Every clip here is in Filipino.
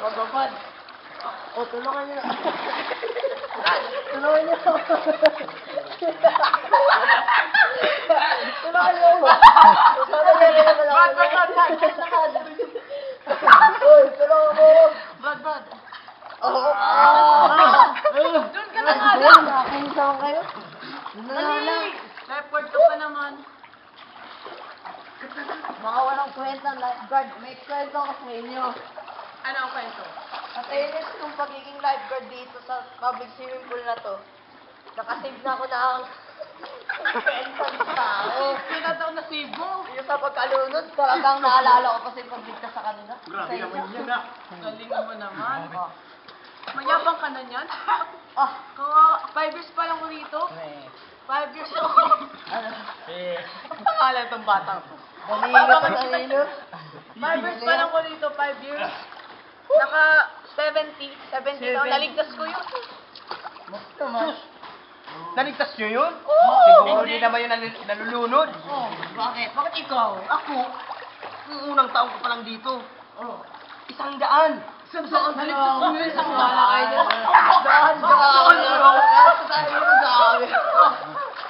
Magpapad. O, tulungan niyo na. Tulungan niyo. Tulungan niyo. Uy, tulungan mo. Bad. Doon ka na nga lang. Nakakisaw kayo. Dali! Report ka pa naman. Mga walang kwenta, lifeguard. May kwento ko sa inyo. Ano ang kwento? At ayun yung pagiging lifeguard dito sa public swimming pool na to. Nakasave na ako ng kwenta ng tao. Pinataon na Cebu. Yung sa pagkalunod, talagang naalala ko pa sa pagligtas sa kanila. Grabe naman yun ah. Galing mo naman. Mayabang ka na niyan. Ah, 5 years pa lang ko rito. 5 years old. Ang pangalan itong batang to. bumili ka sa sarili. 5 years pa lang ko rito, 5 years. Naka 70 daw. Naligtas ko yun. Basta mas. Naligtas nyo yun? Oo. Siguro di naman yun nalulunod. Oh, bakit? Bakit ikaw? Ako, yung unang taong ko pa lang dito. Oh. 100. Saan naligtas ko yun? Isang wala kayo. Daan.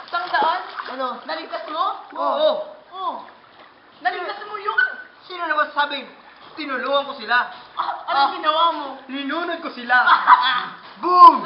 Isang daan? Ano? Naligtas mo? Oo. Oo. Naligtas mo yun. Sino naman sabi, tinulungan ko sila. Anong ginawa mo? Linunod ko sila. Boom!